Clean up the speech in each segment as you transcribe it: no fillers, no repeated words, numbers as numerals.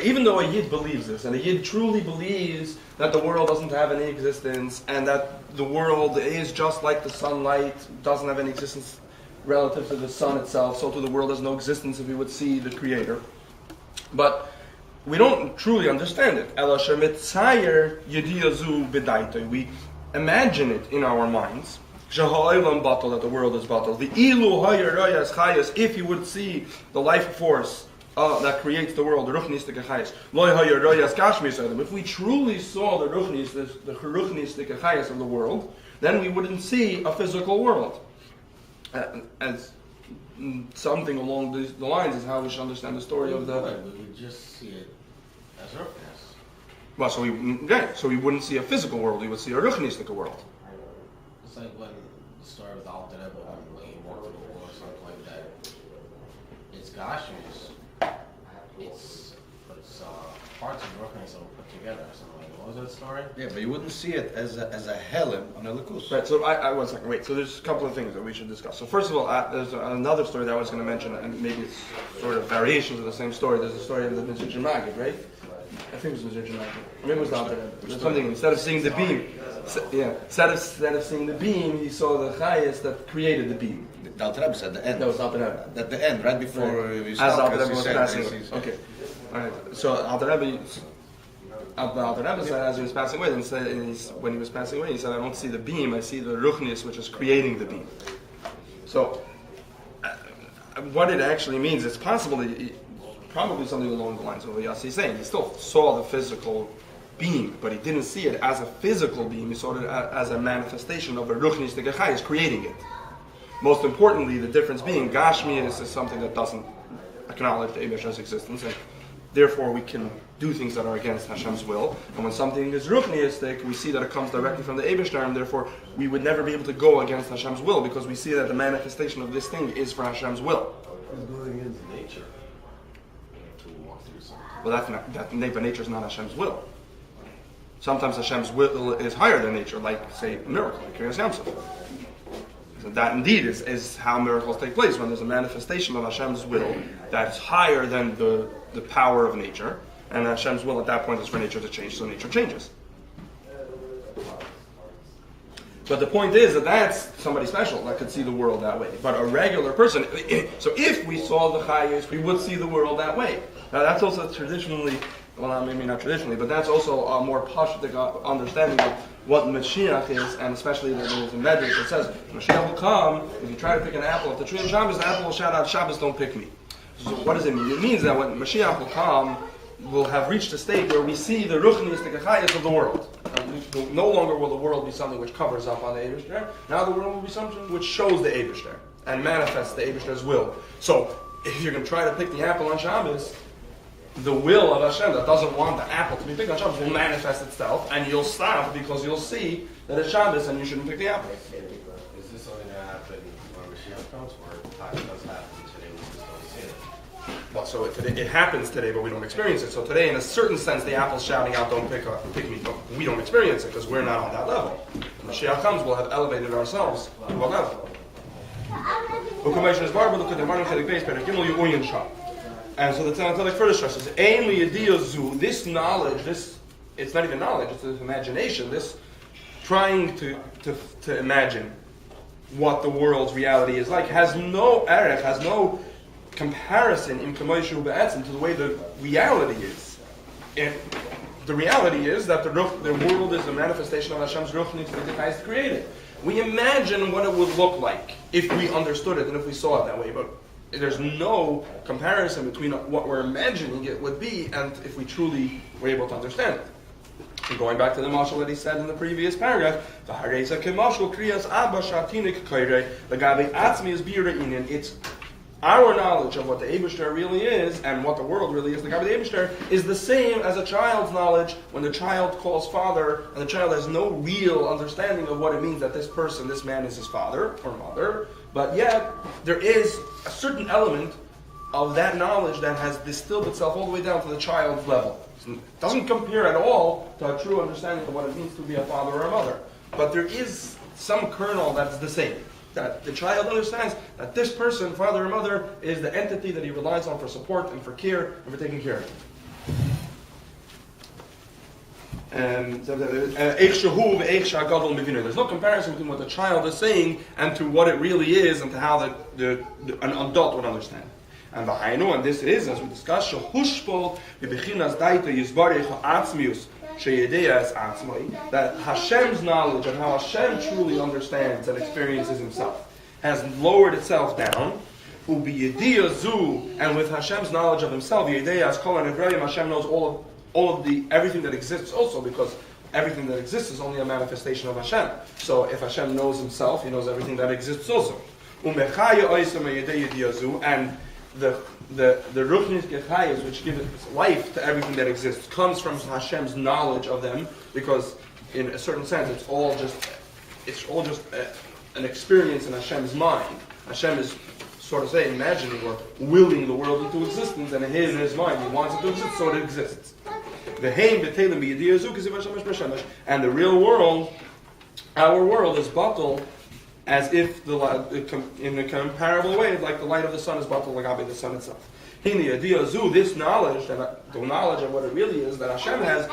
even though a Yid believes this, and a Yid truly believes that the world doesn't have any existence, and that the world is just like the sunlight, doesn't have any existence relative to the sun itself, so to the world has no existence if we would see the Creator. But we don't truly understand it. We imagine it in our minds. That the world is batal. If you would see the life force that creates the world, if we truly saw the ruchnistic chayas of the world, then we wouldn't see a physical world. As something along the lines is how we should understand the story of the. We would just see it as ruchnis. Well, so we wouldn't see a physical world; we would see a ruchnistic world. It's like when the story of the Alter Rebbe, when he walked through the wall or something like that. It's gashmis. It's parts of ruchnis that were put together or something like that. What was that story? Yeah, but you wouldn't see it as a helem on a likus. Right. So I 1 second. Wait. So there's a couple of things that we should discuss. So first of all, there's another story that I was going to mention, and maybe it's sort of variations of the same story. There's a story of the Mitzvah Chametz, right? I think it was Mitzvah Chametz. Maybe it was not there. There's something. Instead of seeing the beam, instead of seeing the beam, he saw the chayas that created the beam. The Alter Rebbe said the end. No, it's not the end. At the end, right before we As start. Alter Rebbe was passing away. Okay. All right. So Alter Rebbe said as he was passing away, when he was passing away, he said, "I don't see the beam; I see the ruchnis, which is creating the beam." So, what it actually means, it's possible, probably something along the lines of what Yossi is saying. He still saw the physical beam, but he didn't see it as a physical beam. He saw it as a manifestation of a ruchnis the gechayis creating it. Most importantly, the difference being Gashmi is something that doesn't acknowledge the Eibishter's existence, and therefore we can do things that are against Hashem's will. And when something is ruchniistic, we see that it comes directly from the Eibishter, and therefore we would never be able to go against Hashem's will, because we see that the manifestation of this thing is for Hashem's will. It's going against nature to walk through something. Well, but nature is not Hashem's will. Sometimes Hashem's will is higher than nature, like, say, a miracle, like Kriyas Yamsuf. So that indeed is how miracles take place, when there's a manifestation of Hashem's will that's higher than the power of nature, and Hashem's will at that point is for nature to change, so nature changes. But the point is that that's somebody special that could see the world that way. But a regular person, so if we saw the Chayes, we would see the world that way. Now that's also traditionally, well, maybe not traditionally, but that's also a more pashtic understanding of what Mashiach is, and especially there's a medrash that says Mashiach will come if you try to pick an apple. If the tree of Shabbos, the apple will shout out, Shabbos, don't pick me. So what does it mean? It means that when Mashiach will come, we'll have reached a state where we see the ruchnis, the gechayas of the world. No longer will the world be something which covers up on the Eibishter. Now the world will be something which shows the Eibishter and manifests the Eibishter's will. So if you're going to try to pick the apple on Shabbos, the will of Hashem that doesn't want the apple to be picked on Shabbos will manifest itself, and you'll stop because you'll see that it's Shabbos and you shouldn't pick the apple. Is this something that happened when Mashiach comes, or it does happen today, we just don't see it? Well, so it happens today, but we don't experience it. So today, in a certain sense, the apple's shouting out, don't pick me. But we don't experience it because we're not on that level. When Mashiach comes, we'll have elevated ourselves to a level. And so the Tzemach further stresses, this knowledge, it's not even knowledge, it's this imagination, this trying to imagine what the world's reality is like, has no erech, has no comparison in to the way the reality is. And the reality is that the world is a manifestation of Hashem's ruchnis that has created. We imagine what it would look like if we understood it and if we saw it that way, but there's no comparison between what we're imagining it would be and if we truly were able to understand it. And going back to the mashal that he said in the previous paragraph, it's our knowledge of what the Eibishter really is and what the world really is, the Gabi Eibishter, is the same as a child's knowledge when the child calls father and the child has no real understanding of what it means that this person, this man is his father or mother, but yet there is a certain element of that knowledge that has distilled itself all the way down to the child's level. It doesn't compare at all to a true understanding of what it means to be a father or a mother, but there is some kernel that's the same. That the child understands that this person, father or mother, is the entity that he relies on for support and for care and for taking care of him. There's no comparison between what the child is saying and to what it really is and to how an adult would understand. And and this is, as we discussed, that Hashem's knowledge and how Hashem truly understands and experiences himself has lowered itself down. And with Hashem's knowledge of himself, Hashem knows all of everything that exists also, because everything that exists is only a manifestation of Hashem. So if Hashem knows himself, he knows everything that exists also. And the Ruchnis Gechayas, which give life to everything that exists, comes from Hashem's knowledge of them, because in a certain sense it's all just an experience in Hashem's mind. Hashem is sort of imagining or willing the world into existence, and in his mind he wants it to exist, so it exists. And the real world, our world, is bottled as if in a comparable way, like the light of the sun is bottled like the sun itself. This knowledge, the knowledge of what it really is that Hashem has,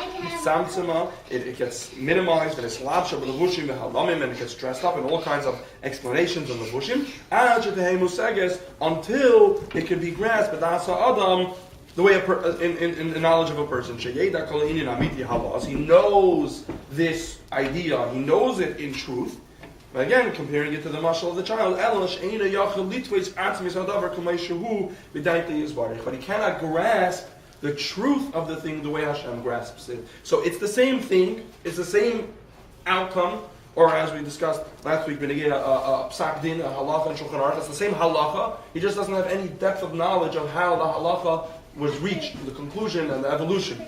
it gets minimized, and it's labsha b'levushim v'halamim, and it gets dressed up in all kinds of explanations of levushim, until it can be grasped Adam, the way in the knowledge of a person. He knows this idea, he knows it in truth. Again, comparing it to the mashal of the child, but he cannot grasp the truth of the thing the way Hashem grasps it. So it's the same thing, it's the same outcome, or as we discussed last week, a psak din, a halacha and shulchan aruch, it's the same halacha, he just doesn't have any depth of knowledge of how the halacha was reached, the conclusion and the evolution.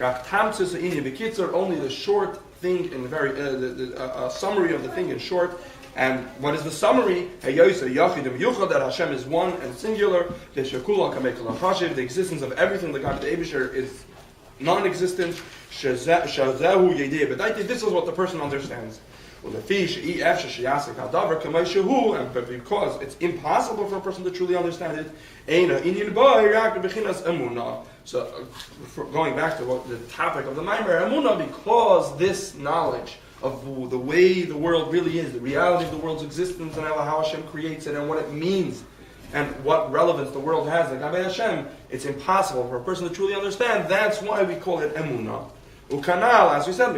Only the short thing in a summary of the thing in short. And what is the summary? That Hashem is one and singular. The existence of everything, the God of the Eibusher, is non-existent. This is what the person understands. And because it's impossible for a person to truly understand it, so going back to the topic of the Maimer, Emunah, because this knowledge of the way the world really is, the reality of the world's existence, and how Hashem creates it, and what it means, and what relevance the world has, like Hashem, it's impossible for a person to truly understand. That's why we call it Emunah. Ukanal, as we said,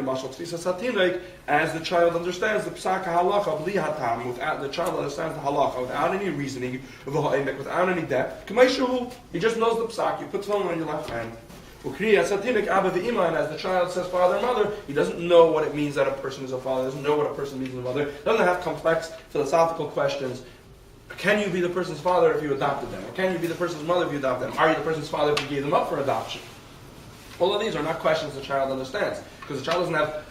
as the child understands the psak halacha bli hatam, without the child understands the halacha without any reasoning, without any depth. He just knows the psak. You put tefillin on your left hand. And as the child says father and mother, he doesn't know what it means that a person is a father. Doesn't know what a person means as a mother. Doesn't have complex philosophical questions. Can you be the person's father if you adopted them? Or can you be the person's mother if you adopt them? Are you the person's father if you gave them up for adoption? All of these are not questions the child understands, because the child doesn't have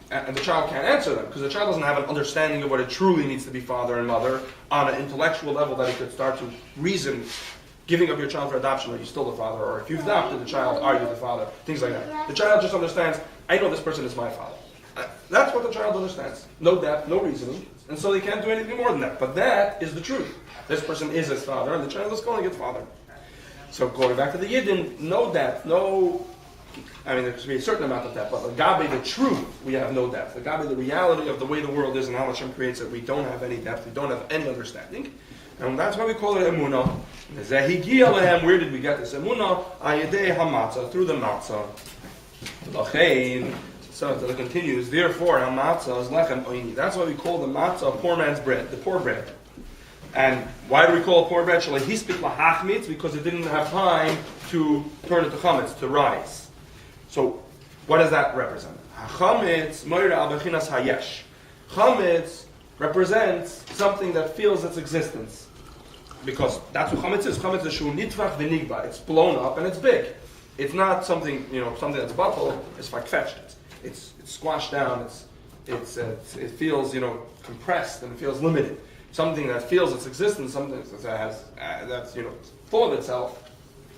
and the child can't answer them, because the child doesn't have an understanding of what it truly means to be father and mother on an intellectual level that he could start to reason. Giving up your child for adoption, are you still the father? Or if you've adopted the child, are you the father? Things like that. The child just understands, I know this person is my father. That's what the child understands. No depth, no reasoning, and so they can't do anything more than that. But that is the truth. This person is his father, and the child is calling it father. So going back to the Yidden, no depth, there should be a certain amount of depth, but the Gabe, the truth, we have no depth. The Gabe, the reality of the way the world is and how Hashem creates it, we don't have any depth, we don't have any understanding. And that's why we call it Emunah. Where did we get this Emunah? Ayedei HaMatzah, through the Matzah. So it continues, therefore HaMatzah is lechem oini. That's why we call the Matzah poor man's bread, the poor bread. And why do we call it poor bread? Because it didn't have time to turn into chametz, to rise. So, what does that represent? Chametz represents something that feels its existence, because that's what chametz is. Chametz is shu nitvach v'nigba. It's blown up and it's big. It's not something that's bottled. It's fakfetched. It's squashed down. It feels compressed and it feels limited. Something that feels its existence, something that has that's full of itself,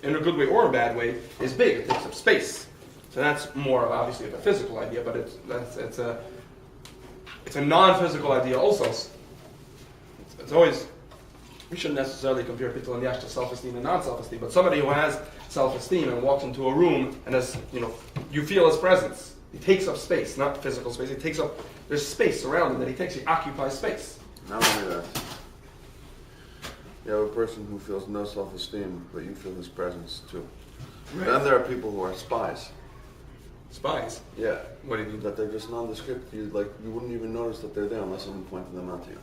in a good way or a bad way, is big. It takes up space. So that's more of obviously a physical idea, but it's a non-physical idea also. It's always, we shouldn't necessarily compare people in yash to self-esteem and non-self-esteem, but somebody who has self-esteem and walks into a room and you feel his presence. He takes up space, not physical space. He takes up, there's space around him that he occupies space. Not only that, you have a person who feels no self-esteem, but you feel his presence too. Right. Then there are people who are spies. Spies? Yeah. What do you mean? That they're just nondescript. You wouldn't even notice that they're there unless someone pointed them out to you.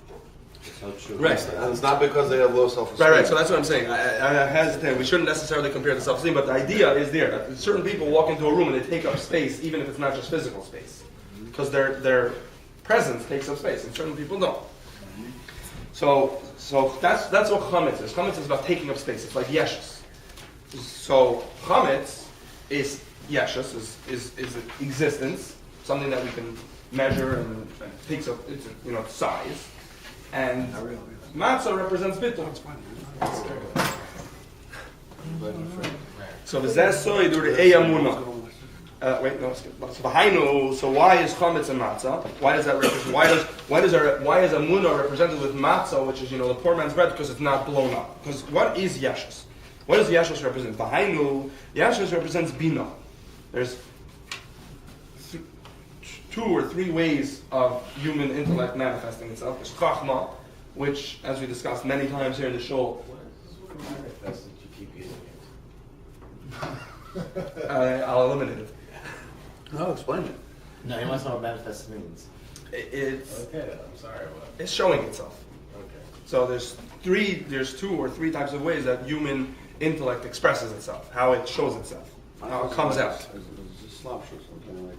So true. Right. And it's not because they have low self-esteem. Right, so that's what I'm saying. I hesitate. We shouldn't necessarily compare the self-esteem, but the idea is there. That certain people walk into a room and they take up space, even if it's not just physical space. Because their presence takes up space, and certain people don't. So that's what chametz is. Chametz is about taking up space. It's like yeshus. So chametz is yeshus, is existence, something that we can measure and takes up its size. And matzah represents bittul. So the soy dur eyamuna. Wait, no. So why is chametz and matzah? Why does that represent? Why is amuna represented with matzah, which is the poor man's bread, because it's not blown up? Because what is yeshus? What does yeshus represent? V'hainu, yeshus represents bina. There's 2 or 3 ways of human intellect manifesting itself. There's chachma, which, as we discussed many times here in the show, What manifest that you keep using it? I'll eliminate it. No, explain it. No, he wants to know what manifest means. It's Okay, I'm sorry, what? it's showing itself. Okay. So there's 2 or 3 types of ways that human intellect expresses itself, how it shows itself, how it comes out. It's just slapshot, something like.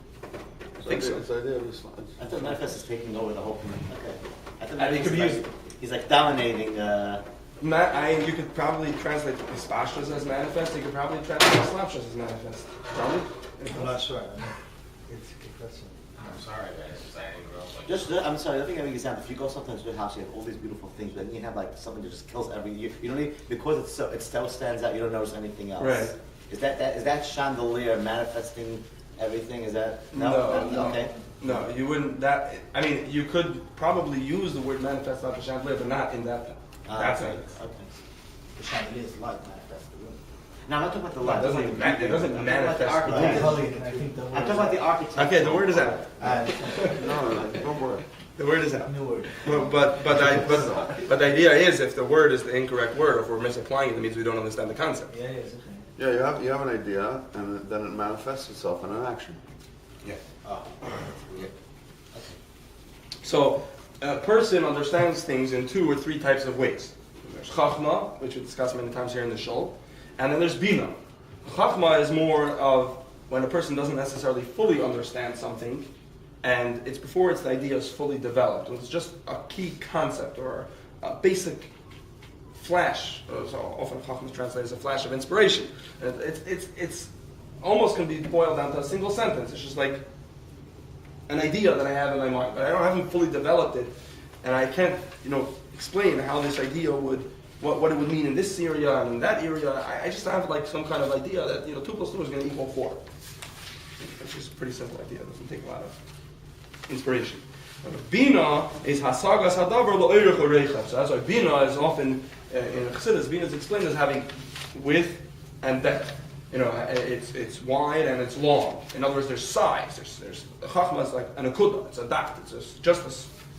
I think so. It's the idea of this. I thought manifest is taking over the whole thing. Okay. I thought I mean, it could be manifest is he's like dominating. You could probably translate pistachos as manifest. You could probably translate slapshos as manifest. Probably. I'm not sure. I mean, it's a good question. I'm sorry, guys, just I didn't grow up like Just, I'm sorry. I think an example. If you go sometimes to a house, you have all these beautiful things, but then you have like something that just kills every. You don't need, because it still stands out. You don't notice anything else. Right. Is that chandelier manifesting everything? Is that No. Okay. No, you wouldn't. I mean, you could probably use the word manifest out of chandelier, but not in that. That's okay. it. Okay. The chandelier is light manifest. Now I'm not talking about the No, light. it doesn't manifest. I'm talking I about think the word I'm talking about the architecture. Okay, the word is out. No, don't worry. The word is out. new word. But the idea is, if the word is the incorrect word, or if we're misapplying it, it means we don't understand the concept. Yeah, it's okay. Yeah, you have an idea, and then it manifests itself in an action. Yeah. So a person understands things in 2 or 3 types of ways. There's chachma, which we discussed many times here in the show, and then there's bina. Chachma is more of when a person doesn't necessarily fully understand something, and it's before the idea is fully developed. It's just a key concept or a basic flash. So often chachma is translated as a flash of inspiration. It's almost can be boiled down to a single sentence. It's just like an idea that I have in my mind, but I haven't fully developed it, and I can't, explain how this idea would, what it would mean in this area and in that area. I just have like some kind of idea that 2 + 2 is going to equal 4. It's just a pretty simple idea. It doesn't take a lot of inspiration. Bina is hasagas hadavar lo'eirech oreichav. So that's why bina is often in Chassidus. Bina is explained as having width and depth. It's wide and it's long. In other words, there's size. There's chachma is like an akudah. It's a daft. It's just a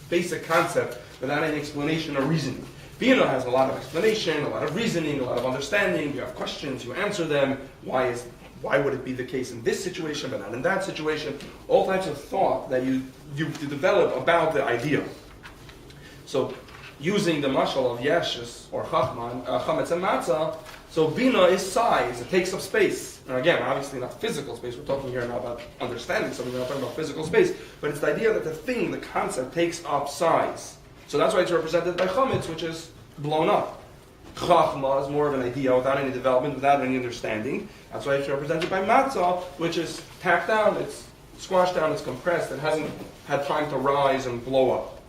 basic concept without any explanation or reasoning. Bina has a lot of explanation, a lot of reasoning, a lot of understanding. You have questions, you answer them. Why would it be the case in this situation but not in that situation? All types of thought that you develop about the idea. So, using the mashal of yeshus or chametz and matzah, so bina is size. It takes up space. And again, obviously not physical space. We're talking here now about understanding something. We're not talking about physical space. But it's the idea that the concept takes up size. So that's why it's represented by chametz, which is blown up. Chachma is more of an idea without any development, without any understanding. That's why it's represented by matzah, which is tacked down, it's squashed down, it's compressed, it hasn't had time to rise and blow up.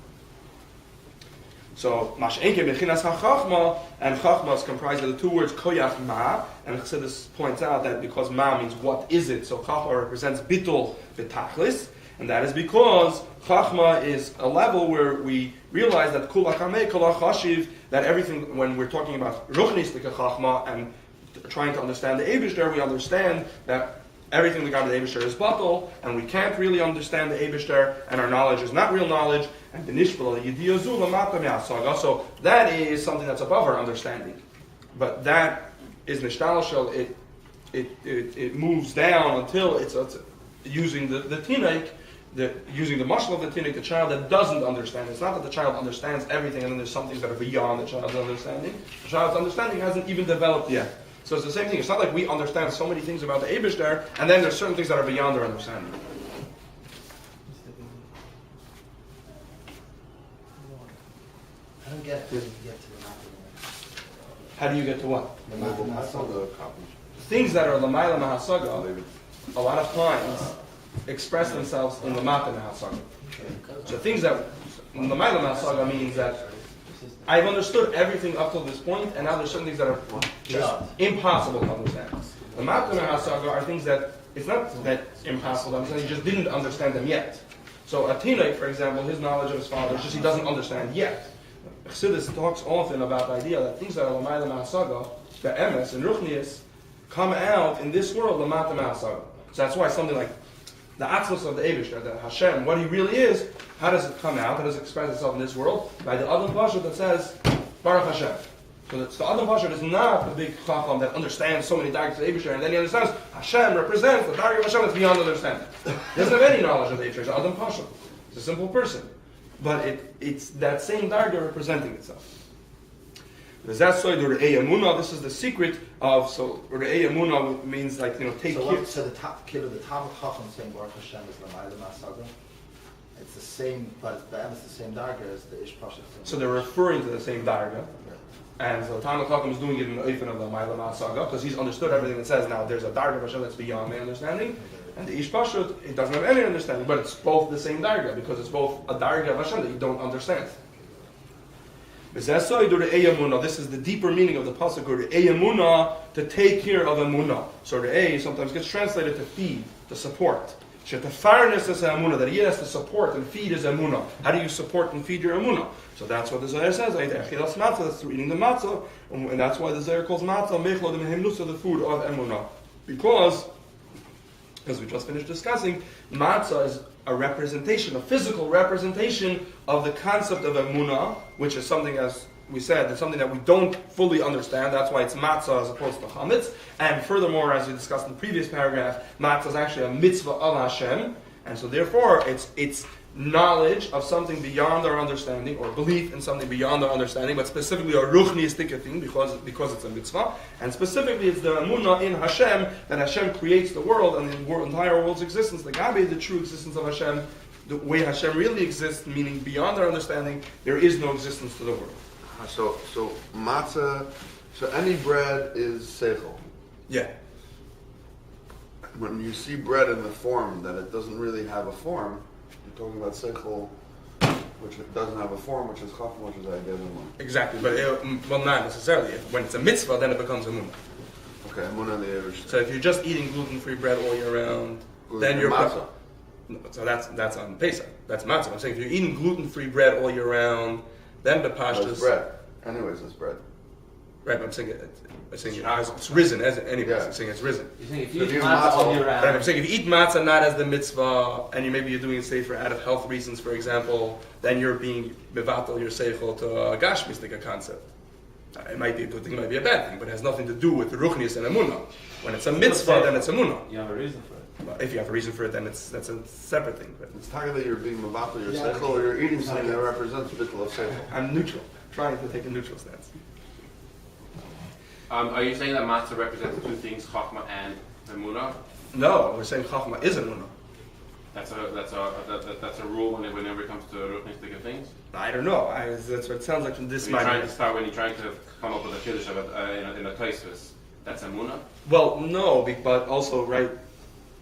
So, mash'enke mechinas ha'chachma, and chachma is comprised of the 2 words koyach ma, and Chassidus points out that because ma means what is it, so chachma represents bitul v'tachlis, and that is because chachma is a level where we realize that kula kamei kula chashiv, that everything, when we're talking about ruchnistika chachma and trying to understand the Eibishter, we understand that everything that got the Eibishter is batal, and we can't really understand the Eibishter, and our knowledge is not real knowledge, and the Nishbala Yediyah Zu Lamata Me'asaga. So that is something that's above our understanding. But that is Nishtalshel, it moves down until it's using the Tinnik, using the mashal of the Tinnik, the child that doesn't understand. It's not that the child understands everything and then there's some things that are beyond the child's understanding. The child's understanding hasn't even developed yet. So it's the same thing. It's not like we understand so many things about the Eibishter and then there's certain things that are beyond our understanding. I don't get to get to the matter. How do you get to what? The matter. Things that are Lamayla Mahasaga, a lot of times express themselves in Lamata Mahasaga. So things that Lamayla Mahasaga means that I've understood everything up till this point, and now there's certain things that are just impossible to understand. Lamata Mahasaga are things that it's not that impossible to understand, he just didn't understand them yet. So a Tinnik, for example, his knowledge of his father is just he doesn't understand yet. Chassidus talks often about the idea that things that are Lamayla Mahasaga, the emes and ruchnius, come out in this world Lamata Mahasaga. So that's why something like the atzmos of the Eibishter, the Hashem, what he really is, how does it come out? How does it express itself in this world? By the Adam Pasha that says, Baruch Hashem. So the Adam Pasha is not the big chacham that understands so many darks of the Eibishter, and then he understands Hashem represents the dark of Hashem that's beyond understanding. He doesn't have any knowledge of the Eibishter. It's Adam Pasha. It's a simple person. But it's that same darga representing itself. This is the secret of, so Re'ei Emunah means like, take care. So the top of Chacham saying Baruch Hashem is Lamayla Masaga. It's the same, but it's the same darga as the Ish Pasha. So they're referring to the same darga. And so Talmud Chacham is doing it in the Oifen of the Lamayla Masaga, because he's understood everything that says now there's a darga of Hashem that's beyond my understanding. And the Ish Pashut, it doesn't have any understanding, but it's both the same darga, because it's both a darga of Hashem that you don't understand. This is the deeper meaning of the pasuk, Emunah, to take care of Emunah. So the A sometimes gets translated to feed, to support. Shetafarnes is Emunah, that he has to support and feed his Emunah. How do you support and feed your Emunah? So that's what the Zohar says, that's through eating the matzah, and that's why the Zohar calls matzah mechlod mehemnusa, the food of Emunah. Because, as we just finished discussing, matzah is a representation, a physical representation of the concept of emunah, which is something, as we said, it's something that we don't fully understand. That's why it's matzah as opposed to chametz. And furthermore, as we discussed in the previous paragraph, matzah is actually a mitzvah of Hashem, and so therefore it's knowledge of something beyond our understanding, or belief in something beyond our understanding, but specifically a ruchniistic thing, because it's a mitzvah, and specifically it's the emunah in Hashem, that Hashem creates the world, and the entire world's existence, the Gabi, the true existence of Hashem, the way Hashem really exists, meaning beyond our understanding, there is no existence to the world. So matzah, so any bread is seichel. Yeah. When you see bread in the form that it doesn't really have a form, you're talking about seichel, which it doesn't have a form, which is chachma, which is idea of emunah. Exactly, but well, not necessarily. When it's a mitzvah, then it becomes emunah. Okay, emunah the Eivishter. So if you're just eating gluten-free bread all year round, then you're matzah. No, so that's on Pesach. That's matzah. I'm saying if you're eating gluten-free bread all year round, then the pashtas. It's bread. Anyways, it's bread. Right, but I'm saying it's risen. Anyways, Yeah. I'm saying it's risen. You think if So you if eat you matzah all matzah- year Right, I'm round, saying if you eat matzah not as the mitzvah, and maybe you're doing it say for out of health reasons, for example, then you're being mevatel your seichel to a gashmistic concept. It might be a good thing, it might be a bad thing, but it has nothing to do with the ruchnius and emunah. When it's a mitzvah, then it's emunah. you have a reason for it. Well, if you have a reason for it, then that's a separate thing. But It's talking that you're being mevatel your Yeah, seichel, or you're eating something that represents bittul of seichel. I'm neutral, trying to take a neutral stance. Are you saying that matzah represents two things, chachma and emunah? No, we're saying chachma is emunah. That's a rule whenever it comes to ruchnistic things. I don't know. That's what it sounds like from this When you're trying mind. to start, when you're trying to come up with a chiddush of it in a Tosfos, that's emunah. Well, no, but also, right,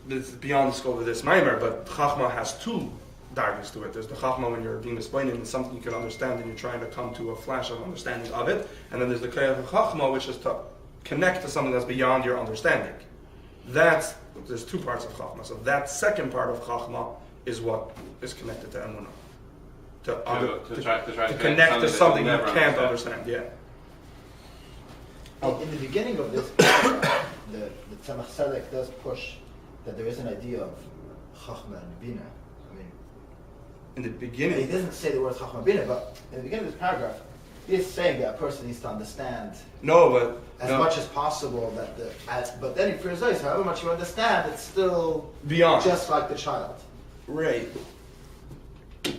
this is beyond the scope of this mimer, but Chachma has two dargis to it. There's the Chachma when you're being explained in something you can understand and you're trying to come to a flash of understanding of it, and then there's the Kayach Chachma, which is to connect to something that's beyond your understanding. There's two parts of Chachma. So that second part of Chachma is what is connected to Emunah. To try to connect to something you that you'll can't never understand. Yeah. In the beginning of this paragraph, the Tzemach Tzedek does push that there is an idea of Chachma and Bina. I mean, In the he beginning, doesn't say the word Chachma and Bina, but in the beginning of this paragraph, he is saying that a person needs to understand no, but as no, much as possible but then he fears however much you understand, it's still beyond. just like the child. Right.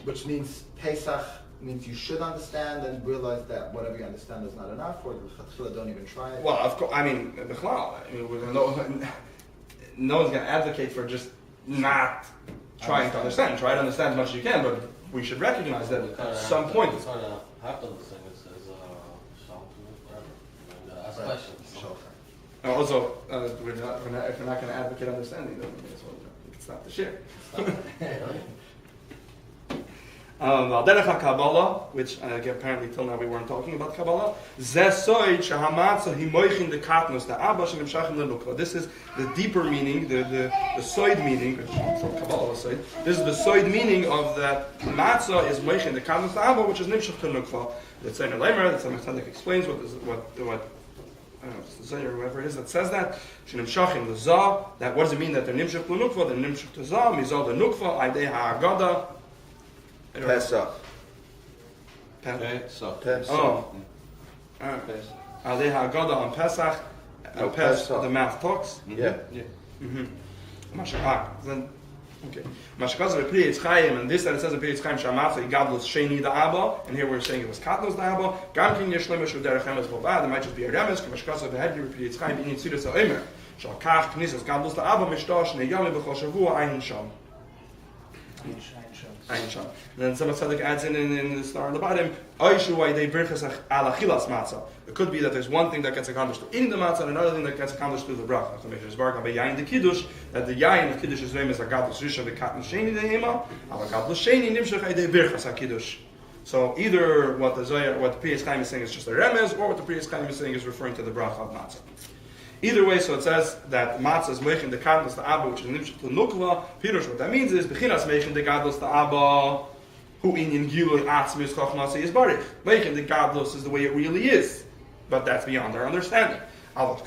Which means Pesach means you should understand and realize that whatever you understand is not enough, or don't even try it. Well, of course, I mean, no one's going to advocate for just not trying to understand. Try to understand as much as you can, but we should recognize that at some point. It's kind of happens thing. It says, whatever. And, ask questions. Also, if we're not going to advocate understanding, then it's not the share. Derech Kabbalah, which apparently till now we weren't talking about Kabbalah. This is the deeper meaning, the soid meaning, which from Kabbalah soid. This is the soid meaning of that matzah is moichin the katnos the abba, which is nimshach to nukva. The Tzemach Leimer, the Tzemach Tzedek explains what I don't know, it's the Zayir or whoever it is that says that. Shenimshachim the zah. That what does it mean that they're nimshach to nukva? They're nimshach to zah. Mizal the nukva. Aidei ha'agada. Pesach. So. Oh. Aidei ha'agada on Pesach. No, Pesach. The mouth talks. Yeah. Yeah. Then. Okay. Mashakaza Pri Eitz Chaim, and this that it says in Pri Eitz Chaim Shamatza Yigadlos Sheni the Abba, and here we're saying it was Katnos the Abba. Gam King Yeshlemesh with Derech Mitzvosecha Bovad. It might just be a remes. Mashakaza Behedri Pri Eitz Chaim B'Inin Tzidus HaOmer. Shal Kach Knisas Gadlos the Abba Mishtosh Neyami B'Chol Shavua Ayin Sham. Ayin Sham. And then Tzemach Tzedek adds in the star on the bottom. Oishu Aidei Birchas Ala Chilas Matzah. It could be that there's one thing that gets accomplished through eating the matzah and another thing that gets accomplished through the bracha. So Meshach Zbark Abe Yain the Kiddush, that the Yain of Kiddush is name is a Gadlus Risha the Katn Sheni the Hema, Ala Gadlus Sheni Nimshach Aidei Birchas HaKiddush. So either what the Pri Eitz Chaim is saying is just a remez, or what the Pri Eitz Chaim is saying is referring to the bracha of matzah. Either way, so it says that matzah is meichin the Katnos the Abba, which is nimshach to nukva. Pirush, what that means is Bechinas meichin the Gadlus the Abba. Who in Gilui Atzmis Chachmasi is Barich. Meichin the Gadlus is the way it really is. But that's beyond our understanding. When it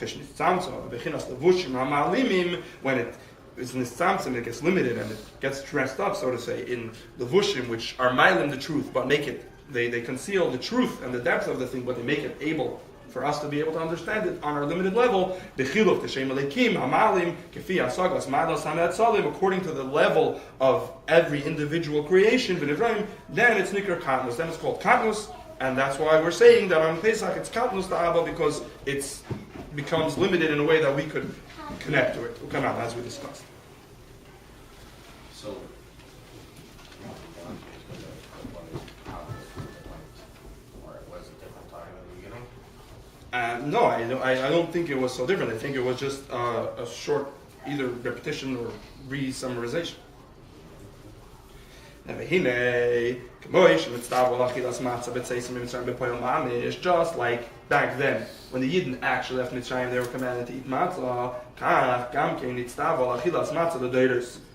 is in Nitzamtzim, it gets limited and it gets dressed up, so to say, in the Vushim, which are mailim the truth, but make it, they conceal the truth and the depth of the thing, but they make it able for us to be able to understand it on our limited level. According to the level of every individual creation, then it's Nikar Katnos, then it's called Katnos. And that's why we're saying that on Pesach it's Katnos the Abba, because it becomes limited in a way that we could connect to it. Come out as we discussed. So, or it was a different time in the beginning? No, I don't think it was so different. I think it was just a short either repetition or re-summarization. It's just like back then, when the Yidden actually left Mitzrayim, they were commanded to eat matzah.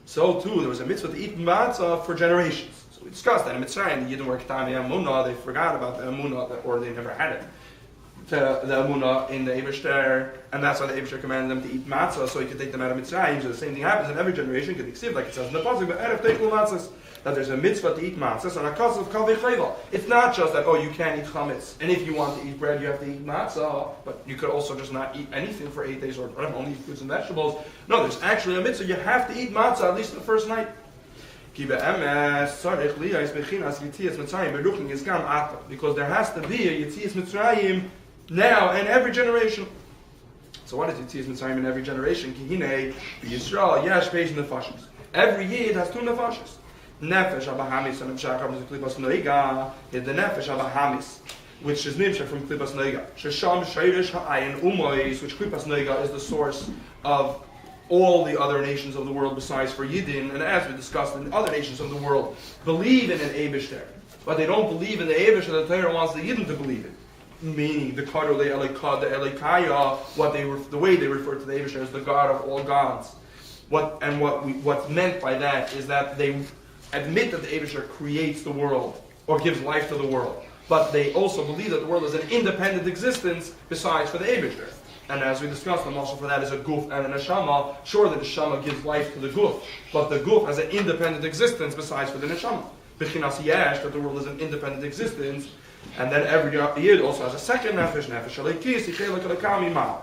So too, there was a mitzvah to eat matzah for generations. So we discussed that in Mitzrayim, the Yidden were Ketani Amunah, they forgot about the Amunah, or they never had it. The Amunah in the Eibishter, and that's why the Eibishter commanded them to eat matzah, so he could take them out of Mitzrayim. So the same thing happens in every generation, like it says in the Pasuk, but Erev Teichul Matzahs, that there's a mitzvah to eat matzahs, and a cause of kaveh chayva. It's not just that, you can't eat chametz, and if you want to eat bread, you have to eat matzah, but you could also just not eat anything for 8 days, or only eat fruits and vegetables. No, there's actually a mitzvah, you have to eat matzah at least the first night. Because there has to be a Yetzias Mitzrayim now and every generation. So what is Yetzias Mitzrayim in every generation? Yisrael, Yesh, Peish, Nefashis. Every Yid has 2 Nefashis. Nefesh Abahamis and Nimshach from Klipas Noiga is the Nefesh Abahamis, which is Nimshach from Klipas Noiga. Shesham Sheirish Ha'ayin Umois, which Klipas Noiga is the source of all the other nations of the world besides for Yidden, and as we discussed, in the other nations of the world believe in an Eibishter, but they don't believe in the Eibishter the Torah wants the Yidden to believe in. Meaning the Kadol, the Elikah, the Elikaya, the way they refer to the Eibishter as the God of all gods. What's meant by that is that they admit that the Eibishter creates the world or gives life to the world, but they also believe that the world is an independent existence besides for the Eibishter. And as we discussed, the muscle for that is a guf and a neshama. Sure, the neshama gives life to the guf, but the guf has an independent existence besides for the neshama. B'chinas yesh, that the world is an independent existence, and then every yid also has a second nefesh alikis, yichelek alekam imah.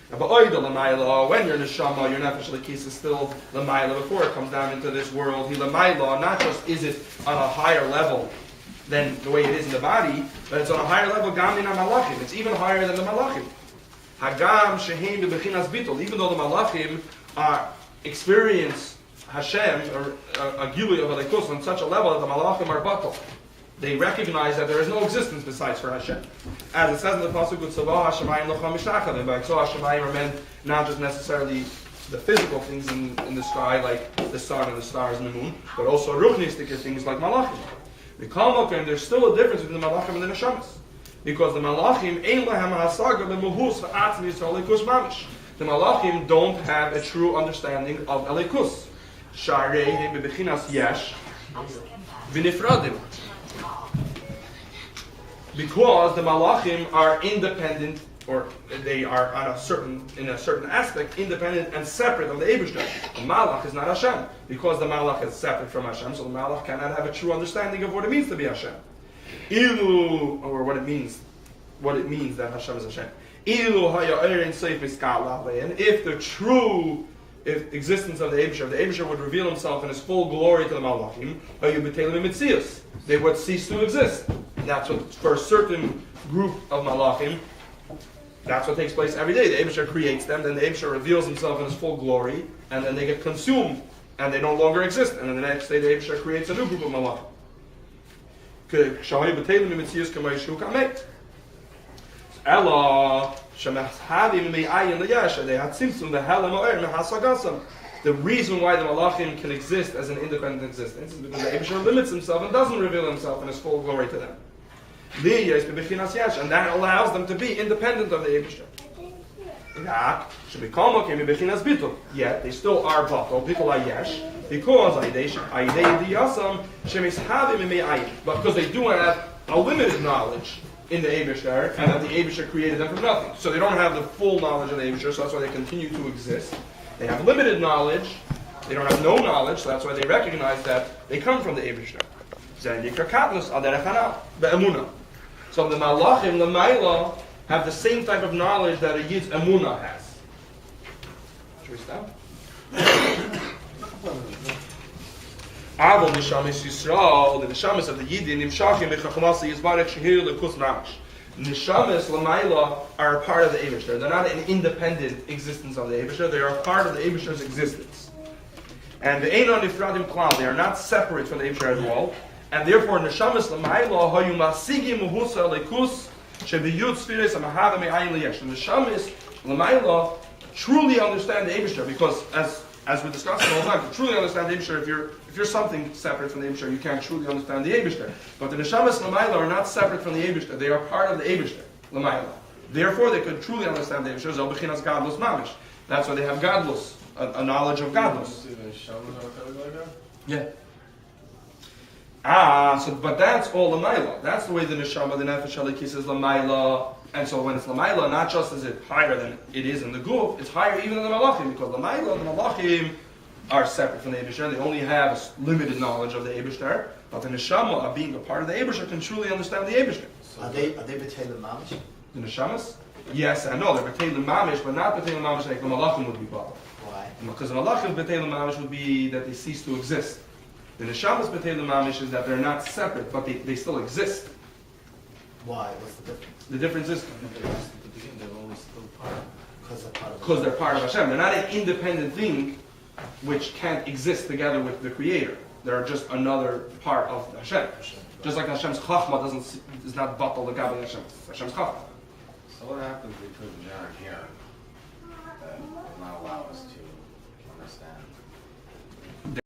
When you're neshama, your nefesh alikis is still l'mayla before it comes down into this world. He l'mayla, not just is it on a higher level than the way it is in the body, but it's on a higher level gam min malachim. It's even higher than the malachim. Hagam shehem bebechinas bitol. Even though the malachim experience Hashem or a gilui of alikus on such a level that the malachim are batal. They recognize that there is no existence besides for Hashem. As it says in the pasuk, "Tzavah Hashemayim locham mishachadeh." By Tzavah Hashemayim are meant not just necessarily the physical things in the sky, like the sun and the stars and the moon, but also ruchnistic things like malachim. And there's still a difference between the malachim and the neshamas, because the malachim ein lahem hasaga b'muhus v'atzmis alikus mamish. The malachim don't have a true understanding of alikus. Sharehem bebechinas yesh v'nifradim. Because the malachim are independent, or they are in a certain aspect, independent and separate of the Eibishter. The malach is not Hashem, because the malach is separate from Hashem, so the malach cannot have a true understanding of what it means to be Hashem. Ilu, or what it means that Hashem is Hashem. Ilu haya erin seif miskal, and if the true existence of the Eibishter would reveal himself in his full glory to the malachim, they would cease to exist. That's what, for a certain group of malachim, that's what takes place every day. The Eibishter creates them, then the Eibishter reveals himself in his full glory, and then they get consumed, and they no longer exist. And then the next day the Eibishter creates a new group of malachim. The reason why the malachim can exist as an independent existence is because the Eibishter limits himself and doesn't reveal himself in his full glory to them. And that allows them to be independent of the Eibishter. Yet they still are batal, people are yesh, because because they do have a limited knowledge in the Eibishter, and that the Eibishter created them from nothing. So they don't have the full knowledge of the Eibishter, so that's why they continue to exist. They have limited knowledge, they don't have no knowledge, so that's why they recognize that they come from the Eibishter. So the malachim, the Maila, have the same type of knowledge that a Yid's emunah has. Should we stop? Avol nishamis Yisrael, the nishamis of the Yidin, nimshachim b'chachmasi yizbarech shehir lekus mamash. Nishamis l'mayla are a part of the Eibishter. They're not an independent existence of the Eibishter. They are a part of the Eibishter's existence. And the einon nifradim klal, they are not separate from the Eibishter at all. And therefore, Neshamis l'mayla hayu masigi muhusa lekus shebiyud sfiris amahav me'ayin liyesh. The Neshamis l'mayla truly understand the Eibishter, because as we discussed all the time, to truly understand the Eibishter, if you're something separate from the Eibishter, you can't truly understand the Eibishter. But the Neshamis l'mayla are not separate from the Eibishter; they are part of the Eibishter l'mayla. Therefore, they could truly understand the Eibishter. Zel b'chinas gadlus mamish. That's why they have gadlus, a knowledge of gadlus. Yeah. But that's all the Maila. That's the way the neshama, the nefesh halikis is the Maila. And so when it's the Maila, not just is it higher than it is in the guf, it's higher even than the malachim, because the Maila and the malachim are separate from the Eibishter. They only have a limited knowledge of the Eibishter. But the neshama, being a part of the Eibishter, can truly understand the Eibishter. Are they b'teilim mamish? The neshamas? Yes and no. They're b'teilim mamish, but not b'teilim mamish like the malachim would be bothered. Why? Because the malachim b'teilim mamish would be that they cease to exist. The neshamas b'teilim mamish is that they're not separate, but they still exist. Why? What's the difference? The difference is They're always still part. Because they're part of Hashem. They're not an independent thing which can't exist together with the Creator. They're just another part of Hashem. Just like Hashem's chachma is not batal l'gabe Hashem's chachma. So what happens between there and here that will not allow us to understand